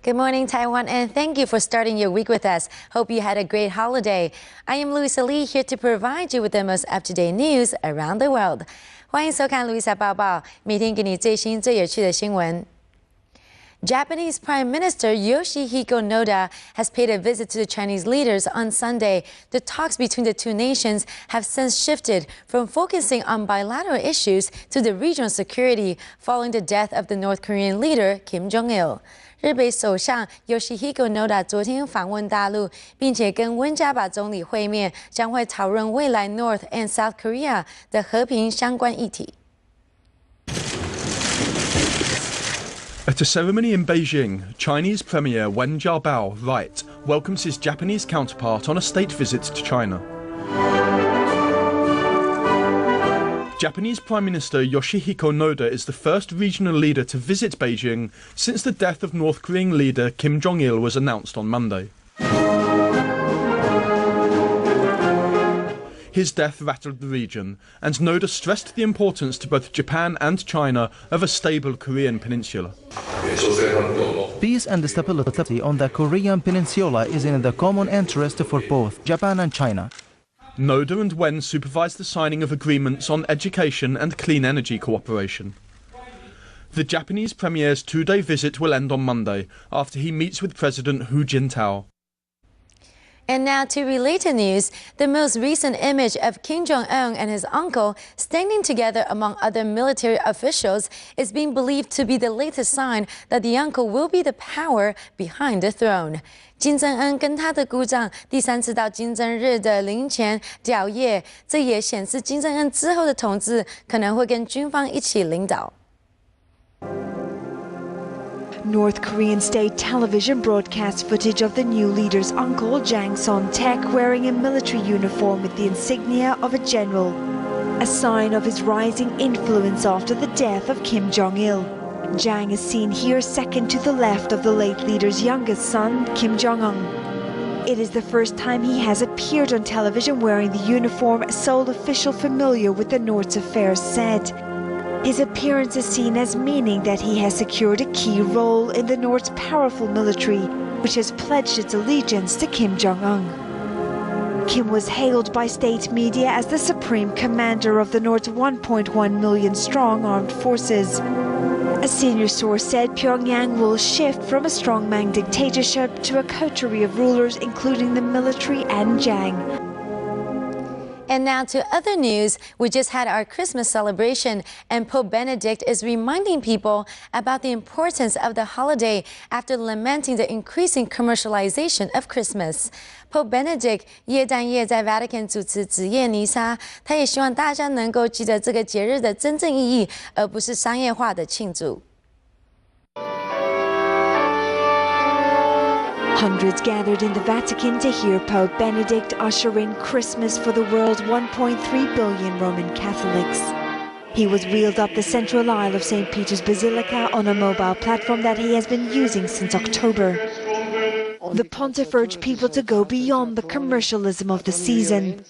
Good morning, Taiwan, and thank you for starting your week with us. Hope you had a great holiday. I am Louisa here to provide you with the most up-to-date news around the world. 欢迎收看 Louisa 报报，每天给你最新最有趣的新闻。Japanese Prime Minister Yoshihiko Noda has paid a visit to the Chinese leaders on Sunday. The talks between the two nations have since shifted from focusing on bilateral issues to the regional security following the death of the North Korean leader Kim Jong-il. 日本首相 Yoshihiko Noda 昨天访问大陆，并且跟温家宝总理会面，将会讨论未来 North and South Korea 的和平相关议题。 At a ceremony in Beijing, Chinese Premier Wen Jiabao, right, welcomes his Japanese counterpart on a state visit to China. Japanese Prime Minister Yoshihiko Noda is the first regional leader to visit Beijing since the death of North Korean leader Kim Jong-il was announced on Monday. His death rattled the region, and Noda stressed the importance to both Japan and China of a stable Korean peninsula. Peace and stability on the Korean peninsula is in the common interest for both Japan and China. Noda and Wen supervised the signing of agreements on education and clean energy cooperation. The Japanese Premier's two-day visit will end on Monday, after he meets with President Hu Jintao. And now to related news, the most recent image of Kim Jong-un and his uncle standing together among other military officials is being believed to be the latest sign that the uncle will be the power behind the throne. 金正恩跟他的姑丈第3次到金正日的陵前吊唁，这也显示金正恩之后的统治可能会跟军方一起领导。 North Korean state television broadcast footage of the new leader's uncle, Jang Son-taek, wearing a military uniform with the insignia of a general, a sign of his rising influence after the death of Kim Jong-il. Jang is seen here second to the left of the late leader's youngest son, Kim Jong-un. It is the first time he has appeared on television wearing the uniform, Seoul official familiar with the North's affairs said. His appearance is seen as meaning that he has secured a key role in the North's powerful military, which has pledged its allegiance to Kim Jong-un. Kim was hailed by state media as the supreme commander of the North's 1.1 million strong armed forces. A senior source said Pyongyang will shift from a strongman dictatorship to a coterie of rulers, including the military and Jang. And now to other news. We just had our Christmas celebration, and Pope Benedict is reminding people about the importance of the holiday after lamenting the increasing commercialization of Christmas. Pope Benedict 耶诞夜在 Vatican 主持子夜弥撒，他也希望大家能够记得这个节日的真正意义，而不是商业化的庆祝。 Hundreds gathered in the Vatican to hear Pope Benedict usher in Christmas for the world's 1.3 billion Roman Catholics. He was wheeled up the central aisle of St. Peter's Basilica on a mobile platform that he has been using since October. The pontiff urged people to go beyond the commercialism of the season.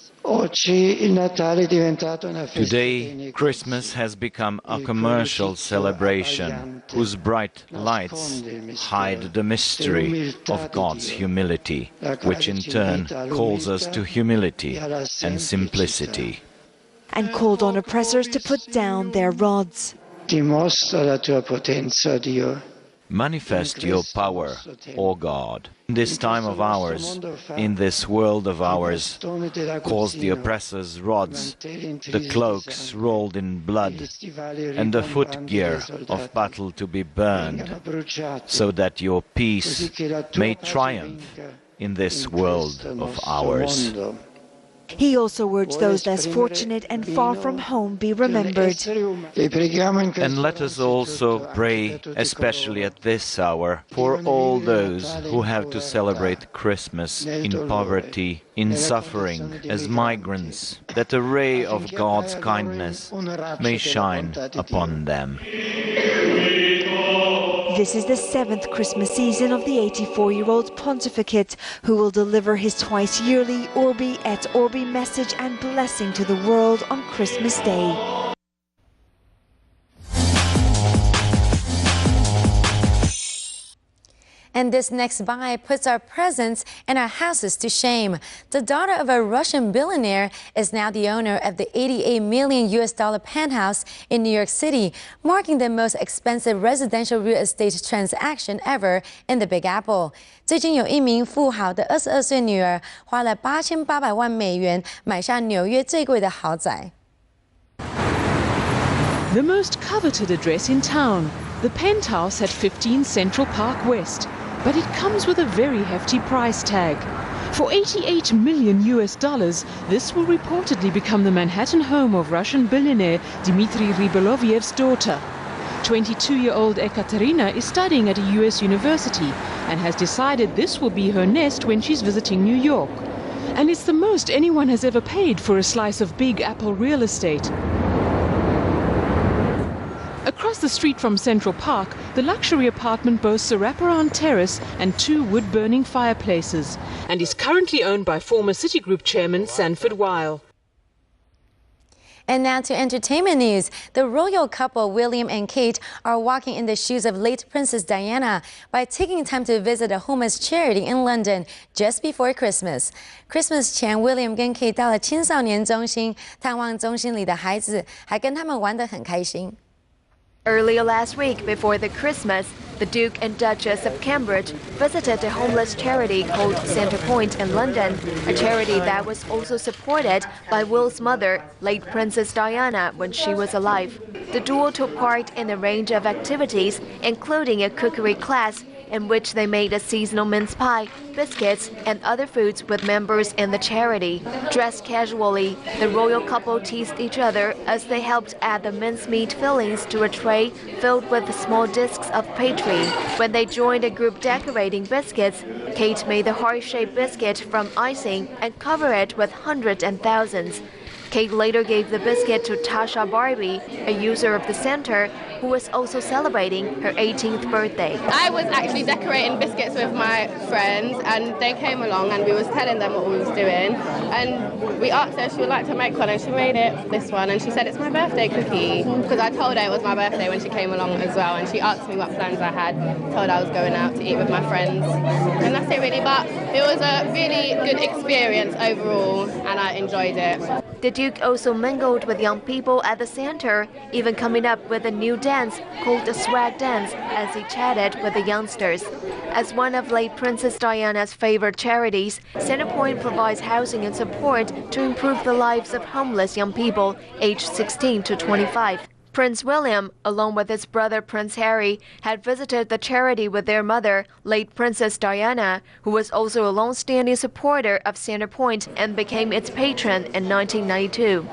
Today, Christmas has become a commercial celebration whose bright lights hide the mystery of God's humility, which in turn calls us to humility and simplicity. And called on oppressors to put down their rods. Manifest your power, O God. In this time of ours, in this world of ours, cause the oppressor's rods, the cloaks rolled in blood, and the footgear of battle to be burned, so that your peace may triumph in this world of ours. He also urged those less fortunate and far from home be remembered. And let us also pray, especially at this hour, for all those who have to celebrate Christmas in poverty, in suffering, as migrants, that a ray of God's kindness may shine upon them. This is the 7th Christmas season of the 84-year-old pontificate, who will deliver his twice-yearly Urbi et Orbi message and blessing to the world on Christmas Day. And this next buy puts our presents and our houses to shame. The daughter of a Russian billionaire is now the owner of the $88 million penthouse in New York City, marking the most expensive residential real estate transaction ever in the Big Apple. 最近有一名富豪的22岁女儿花了8800万美元买下纽约最贵的豪宅。 The most coveted address in town, the penthouse at 15 Central Park West, but it comes with a very hefty price tag. For $88 million, this will reportedly become the Manhattan home of Russian billionaire Dmitry Rybolovlev's daughter. 22-year-old Ekaterina is studying at a US university and has decided this will be her nest when she's visiting New York. And it's the most anyone has ever paid for a slice of Big Apple real estate. Across the street from Central Park, the luxury apartment boasts a wraparound terrace and 2 wood-burning fireplaces, and is currently owned by former Citigroup chairman Sanford Weill. And now to entertainment news. The royal couple, William and Kate, are walking in the shoes of late Princess Diana by taking time to visit a homeless charity in London just before Christmas. Christmas 前 ，William 跟 Kate 到了青少年中心，探望中心里的孩子，还跟他们玩得很开心。 Earlier last week, before the Christmas, the Duke and Duchess of Cambridge visited a homeless charity called Centrepoint in London, a charity that was also supported by Will's mother, late Princess Diana, when she was alive. The duo took part in a range of activities, including a cookery class, in which they made a seasonal mince pie, biscuits, and other foods with members in the charity. Dressed casually, the royal couple teased each other as they helped add the mincemeat fillings to a tray filled with small discs of patry. When they joined a group decorating biscuits, Kate made the heart-shaped biscuit from icing and covered it with hundreds and thousands. Kate later gave the biscuit to Tasha Barbie, a user of the center, who was also celebrating her 18th birthday. I was actually decorating biscuits with my friends, and they came along and we was telling them what we was doing, and we asked her if she would like to make one, and she made this one, and she said it's my birthday cookie, because I told her it was my birthday when she came along as well, and she asked me what plans I had, told her I was going out to eat with my friends, and that's it really. But it was a really good experience overall, and I enjoyed it. The Duke also mingled with young people at the center, even coming up with a new dance called the swag dance as he chatted with the youngsters. As one of late Princess Diana's favorite charities, Centrepoint provides housing and support to improve the lives of homeless young people aged 16 to 25. Prince William, along with his brother Prince Harry, had visited the charity with their mother, late Princess Diana, who was also a long-standing supporter of Centrepoint and became its patron in 1992.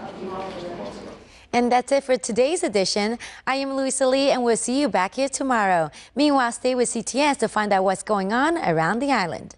And that's it for today's edition. I am Louisa Lee, and we'll see you back here tomorrow. Meanwhile, stay with CTS to find out what's going on around the island.